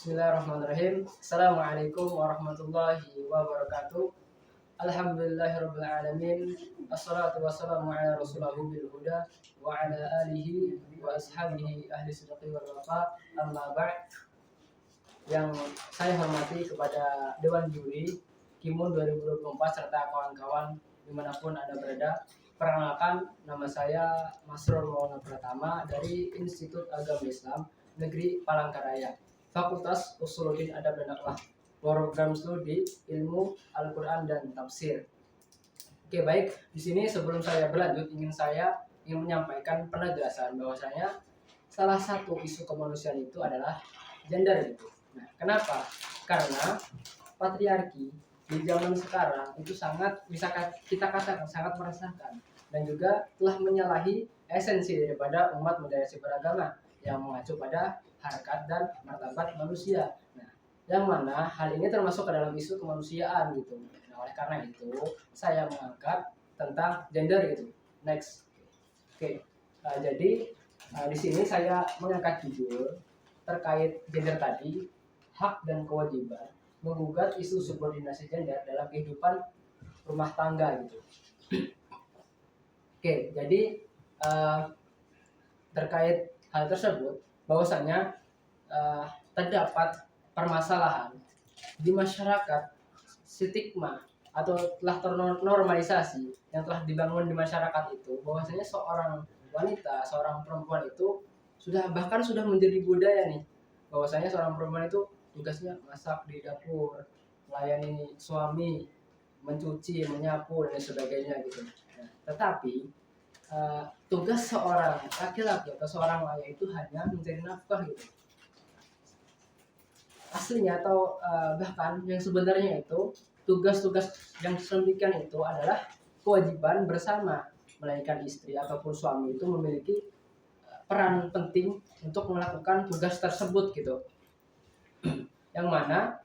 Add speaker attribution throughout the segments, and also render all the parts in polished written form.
Speaker 1: Bismillahirrahmanirrahim. Assalamualaikum warahmatullahi wabarakatuh. Alhamdulillahirabbil alamin. Assalatu wassalamu ala rasulillah bil huda wa ala alihi wa ashabihi ahli sidqi wal wafa. Amma ba'd. Yang saya hormati kepada Dewan Juri Kimun 2024 serta kawan-kawan dimanapun Anda berada. Perkenalkan, nama saya Masrur Maulana Pratama dari Institut Agama Islam Negeri Palangkaraya, Fakultas Usuluddin Adab dan Akhlak, program studi Ilmu Al-Quran dan Tafsir. Oke, baik. Di sini sebelum saya berlanjut, saya ingin menyampaikan penegasan bahwasanya salah satu isu kemanusiaan itu adalah gender itu. Nah, kenapa? Karena patriarki di zaman sekarang itu sangat bisa kita katakan sangat meresahkan dan juga telah menyalahi esensi daripada umat moderasi beragama yang mengacu pada harkat dan martabat manusia. Nah, yang mana hal ini termasuk ke dalam isu kemanusiaan gitu. Nah, oleh karena itu saya mengangkat tentang gender gitu. Next. Oke. Jadi di sini saya mengangkat judul terkait gender tadi, hak dan kewajiban menggugat isu subordinasi gender dalam kehidupan rumah tangga gitu. Oke, jadi terkait hal tersebut bahwasanya terdapat permasalahan di masyarakat, stigma atau telah ternormalisasi yang telah dibangun di masyarakat itu bahwasanya seorang wanita, seorang perempuan itu sudah menjadi budaya nih, bahwasanya seorang perempuan itu tugasnya masak di dapur, melayani suami, mencuci, menyapu dan sebagainya gitu. Nah, tetapi tugas seorang laki-laki atau seorang ayah itu hanya mencari nafkah gitu. Aslinya atau bahkan yang sebenarnya itu tugas-tugas yang sedemikian itu adalah kewajiban bersama, melainkan istri ataupun suami itu memiliki peran penting untuk melakukan tugas tersebut gitu. Yang mana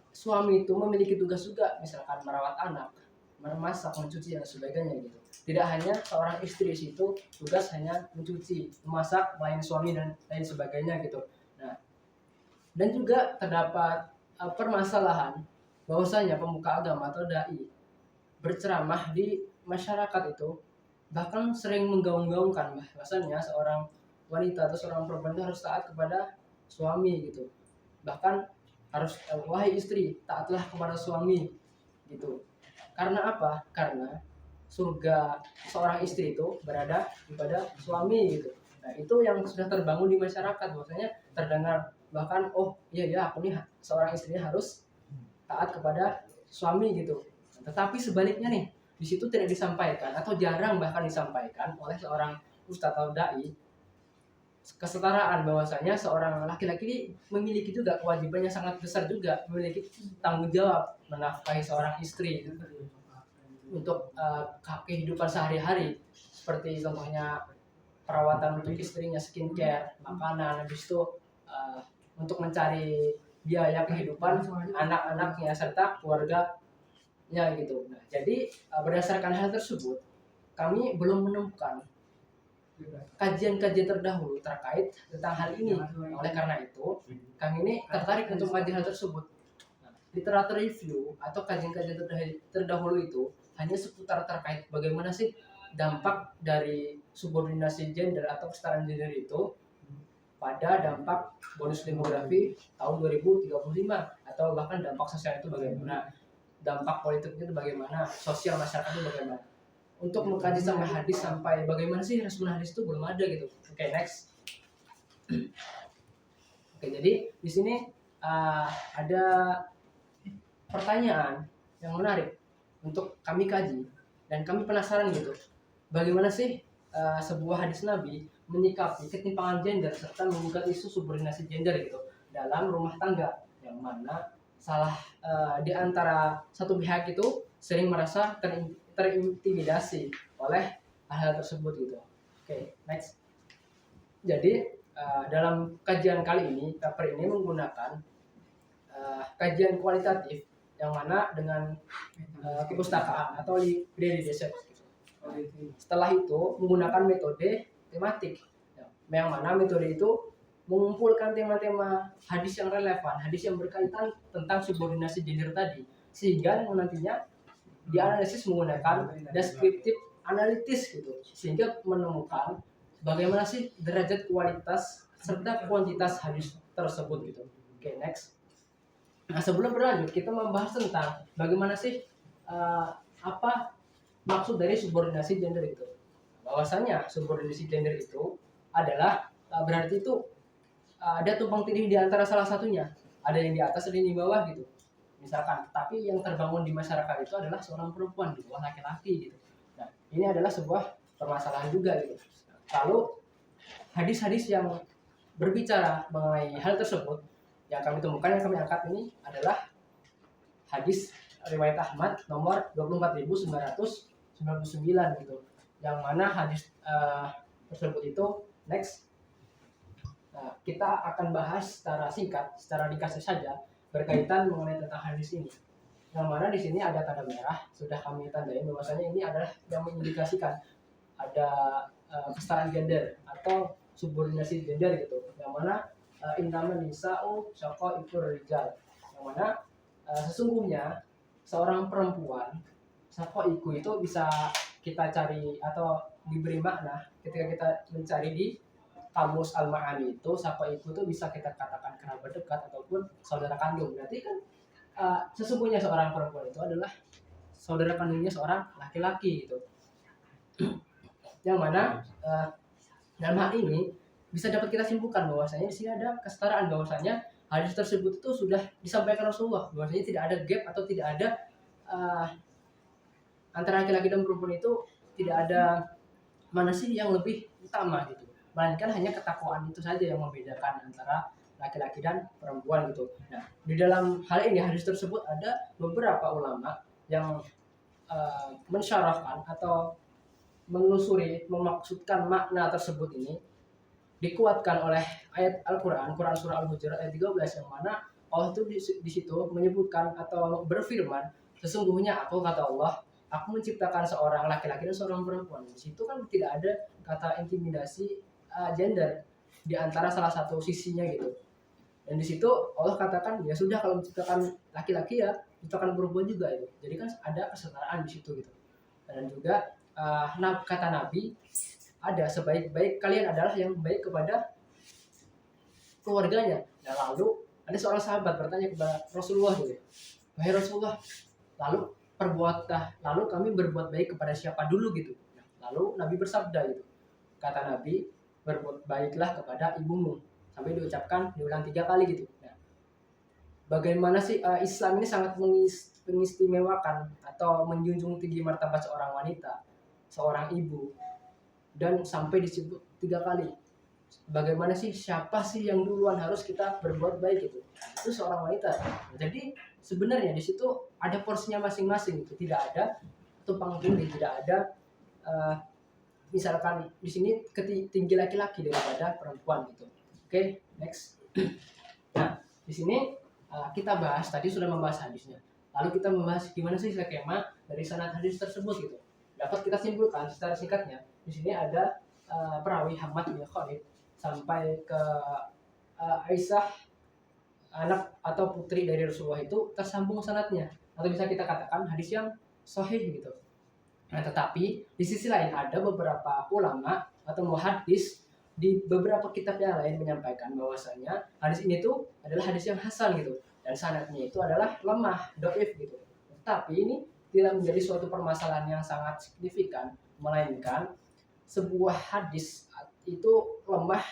Speaker 1: suami itu memiliki tugas juga, misalkan merawat anak, memasak, mencuci dan sebagainya gitu. Tidak hanya seorang istri itu tugas hanya mencuci, memasak, melayani suami dan lain sebagainya gitu. Nah, dan juga terdapat permasalahan bahwasanya pemuka agama atau dai berceramah di masyarakat itu bahkan sering menggaung-gaungkan bahwasanya seorang wanita atau seorang perempuan itu harus taat kepada suami gitu. Bahkan harus wahai istri, taatlah kepada suami gitu. Karena apa? Karena surga seorang istri itu berada pada suami gitu. Nah, itu yang sudah terbangun di masyarakat, bahwasanya terdengar bahkan iya aku nih seorang istrinya harus taat kepada suami gitu. Tetapi sebaliknya nih, di situ tidak disampaikan atau jarang bahkan disampaikan oleh seorang ustadz atau dai kesetaraan, bahwasanya seorang laki-laki memiliki juga kewajiban yang sangat besar juga, memiliki tanggung jawab menafkahi seorang istri untuk kehidupan sehari-hari, seperti contohnya perawatan untuk istrinya, skincare, makanan, habis itu untuk mencari biaya kehidupan anak-anaknya serta keluarganya gitu. Nah, jadi berdasarkan hal tersebut kami belum menemukan kajian-kajian terdahulu terkait tentang hal ini. Oleh karena itu kami ini tertarik untuk mengkaji hal tersebut. Literatur review atau kajian-kajian terdahulu itu hanya seputar terkait bagaimana sih dampak dari subordinasi gender atau kesetaraan gender itu pada dampak bonus demografi tahun 2035, atau bahkan dampak sosial itu bagaimana, dampak politik itu bagaimana, sosial masyarakat itu bagaimana. Untuk mengkaji sampai hadis, sampai bagaimana sih respon hadis itu belum ada gitu. Oke, next. Oke, jadi di sini ada pertanyaan yang menarik untuk kami kaji dan kami penasaran gitu. Bagaimana sih sebuah hadis Nabi menyikapi ketimpangan gender serta menggugat isu subordinasi gender gitu dalam rumah tangga, yang mana salah di antara satu pihak itu sering merasa terintimidasi oleh hal tersebut gitu. Oke, next. Jadi dalam kajian kali ini, paper ini menggunakan kajian kualitatif yang mana dengan kepustakaan atau library research. Setelah itu menggunakan metode tematik, yang mana metode itu mengumpulkan tema-tema hadis yang relevan, hadis yang berkaitan tentang subordinasi gender tadi, sehingga nantinya dianalisis menggunakan deskriptif analitis gitu, sehingga menemukan bagaimana sih derajat kualitas serta kuantitas hadis tersebut gitu. Oke, next. Nah, sebelum berlanjut kita membahas tentang bagaimana sih apa maksud dari subordinasi gender itu. Bahwasanya subordinasi gender itu adalah berarti itu ada tumpang tindih di antara salah satunya. Ada yang di atas, ada yang di bawah gitu. Misalkan, tapi yang terbangun di masyarakat itu adalah seorang perempuan di bawah laki-laki gitu. Nah, ini adalah sebuah permasalahan juga gitu. Lalu hadis-hadis yang berbicara mengenai hal tersebut yang kami temukan, yang kami angkat ini adalah hadis riwayat Ahmad nomor 24.999 gitu. Yang mana hadis tersebut itu next. Nah, kita akan bahas secara singkat, secara ringkas saja berkaitan mengenai tentang hadis ini. Yang mana di sini ada tanda merah, sudah kami tandai bahwasanya ini adalah yang mengindikasikan ada kesetaraan gender atau subordinasi gender gitu. Yang mana innaman nisa'u syaqaiqur rijal. Yang mana sesungguhnya seorang perempuan syaqaiqu itu bisa kita cari atau diberi makna ketika kita mencari di kamus al-ma'ani itu, syaqaiqu itu bisa kita katakan kerabat dekat ataupun saudara kandung. Berarti kan sesungguhnya seorang perempuan itu adalah saudara kandungnya seorang laki-laki gitu. Yang mana dalam hal ini bisa dapat kita simpulkan bahwasanya di sini ada kesetaraan, bahwasanya hadis tersebut itu sudah disampaikan Rasulullah bahwasanya tidak ada gap atau tidak ada antara laki-laki dan perempuan itu tidak ada mana sih yang lebih utama gitu, melainkan hanya ketakwaan itu saja yang membedakan antara laki-laki dan perempuan gitu. Nah, di dalam hal ini hadis tersebut ada beberapa ulama yang mensyarahkan atau menelusuri, memaksudkan makna tersebut ini dikuatkan oleh ayat Al-Quran, Quran surah Al-Hujurat ayat 13, yang mana Allah itu di situ menyebutkan atau berfirman, sesungguhnya aku, kata Allah, aku menciptakan seorang laki-laki dan seorang perempuan. Di situ kan tidak ada kata intimidasi gender di antara salah satu sisinya gitu. Dan di situ Allah katakan, ya sudah kalau menciptakan laki-laki ya menciptakan perempuan juga itu. Jadi kan ada kesetaraan di situ gitu. Dan juga kata Nabi, ada sebaik-baik kalian adalah yang baik kepada keluarganya. Nah, lalu ada seorang sahabat bertanya kepada Rasulullah gitu, wahai Rasulullah, lalu kami berbuat baik kepada siapa dulu gitu. Nah, lalu Nabi bersabda gitu, kata Nabi, berbuat baiklah kepada ibumu, sampai diulang 3 kali gitu. Nah, bagaimana sih Islam ini sangat mengistimewakan atau menjunjung tinggi martabat seorang wanita, seorang ibu, dan sampai disebut 3 kali. Bagaimana sih, siapa sih yang duluan harus kita berbuat baik gitu? Itu seorang wanita. Jadi sebenarnya di situ ada porsinya masing-masing gitu. Tidak ada tumpang tindih, tidak ada misalkan di sini tinggi laki-laki daripada perempuan gitu. Oke, next. Nah, di sini kita bahas, tadi sudah membahas hadisnya. Lalu kita membahas gimana sih skema dari sanad hadis tersebut gitu. Dapat kita simpulkan secara singkatnya. Di sini ada perawi Hamad bin Khalid sampai ke Aisyah, anak atau putri dari Rasulullah, itu tersambung sanadnya, atau bisa kita katakan hadis yang sahih gitu. Nah, tetapi di sisi lain ada beberapa ulama atau muhaddis di beberapa kitab yang lain menyampaikan bahwasanya hadis ini tuh adalah hadis yang hasan gitu, dan sanadnya itu adalah lemah, dhaif gitu. Tapi ini tidak menjadi suatu permasalahan yang sangat signifikan, melainkan sebuah hadis itu lemah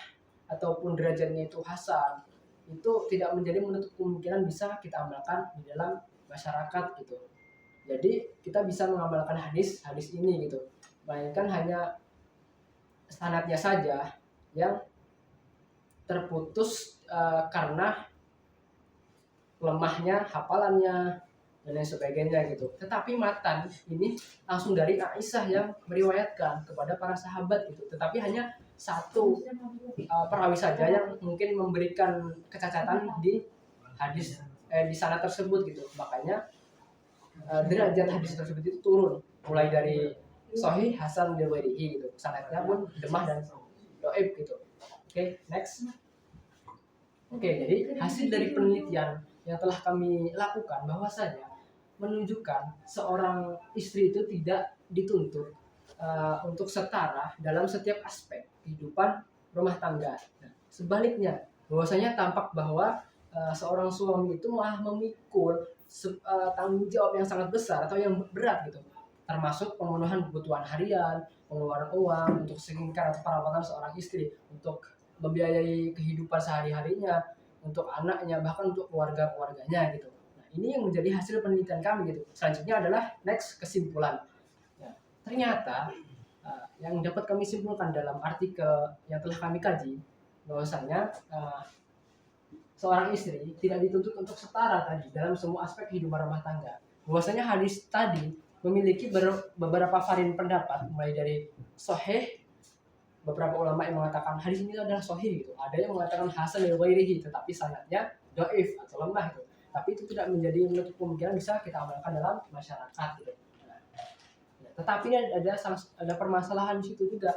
Speaker 1: ataupun derajatnya itu hasan, itu tidak menjadi menutup kemungkinan bisa kita amalkan di dalam masyarakat gitu. Jadi kita bisa mengamalkan hadis ini gitu, melainkan hanya sanadnya saja yang terputus karena lemahnya hafalannya dan lain sebagainya gitu. Tetapi matan ini langsung dari Aisyah yang meriwayatkan kepada para sahabat gitu. Tetapi hanya satu perawi saja yang mungkin memberikan kecacatan di hadis di sanad tersebut gitu. Makanya derajat hadis tersebut itu turun mulai dari sahih, hasan, dan ghairihi gitu. Sanadnya pun lemah dan dhaif gitu. Oke, next. Oke, jadi hasil dari penelitian yang telah kami lakukan bahwasanya menunjukkan seorang istri itu tidak dituntut untuk setara dalam setiap aspek kehidupan rumah tangga. Nah, sebaliknya, bahwasanya tampak bahwa seorang suami itu malah memikul tanggung jawab yang sangat besar atau yang berat gitu, termasuk pemenuhan kebutuhan harian, pengeluaran uang untuk skincare atau perawatan seorang istri, untuk membiayai kehidupan sehari-harinya, untuk anaknya, bahkan untuk keluarga-keluarganya gitu. Nah, ini yang menjadi hasil penelitian kami gitu. Selanjutnya adalah next kesimpulan. Ya, ternyata yang dapat kami simpulkan dalam artikel yang telah kami kaji bahwasanya seorang istri tidak dituntut untuk setara tadi dalam semua aspek kehidupan rumah tangga. Bahwasanya hadis tadi memiliki beberapa varian pendapat, mulai dari sahih, beberapa ulama yang mengatakan hadis ini adalah sahih gitu. Ada yang mengatakan hasan li ghairihi, tetapi sanadnya dhaif atau lemah gitu. Tapi itu tidak menjadi menutup kemungkinan bisa kita amalkan dalam masyarakat gitu. Nah, tetapi ada permasalahan di situ juga.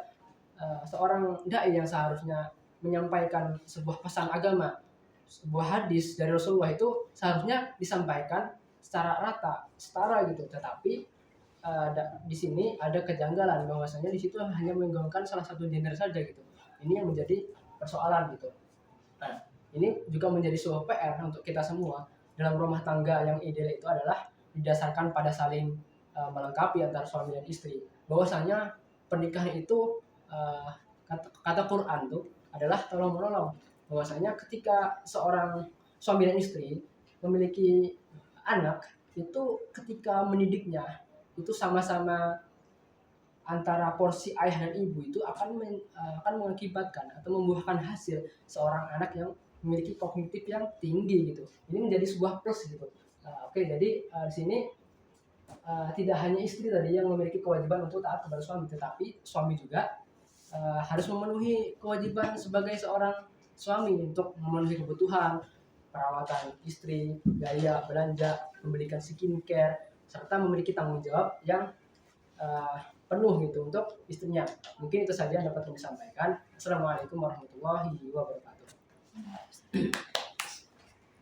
Speaker 1: Seorang dai yang seharusnya menyampaikan sebuah pesan agama, sebuah hadis dari Rasulullah itu seharusnya disampaikan secara rata, setara gitu. Tetapi di sini ada kejanggalan bahwasanya di situ hanya menggaungkan salah satu gender saja gitu. Ini yang menjadi persoalan gitu. Nah, ini juga menjadi sebuah PR untuk kita semua dalam rumah tangga yang ideal itu adalah didasarkan pada saling melengkapi antara suami dan istri. Bahwasanya pernikahan itu kata Quran tuh adalah tolong menolong. Bahwasanya ketika seorang suami dan istri memiliki anak itu ketika mendidiknya itu sama-sama antara porsi ayah dan ibu itu akan mengakibatkan atau membuahkan hasil seorang anak yang memiliki kognitif yang tinggi gitu. Ini menjadi sebuah plus gitu. Oke, jadi di sini tidak hanya istri tadi yang memiliki kewajiban untuk taat kepada suami, tetapi suami juga harus memenuhi kewajiban sebagai seorang suami untuk memenuhi kebutuhan perawatan istri, biaya belanja, memberikan skincare, serta memiliki tanggung jawab yang uh, penuh gitu untuk istrinya. Mungkin itu saja yang dapat kami sampaikan. Assalamualaikum warahmatullahi wabarakatuh.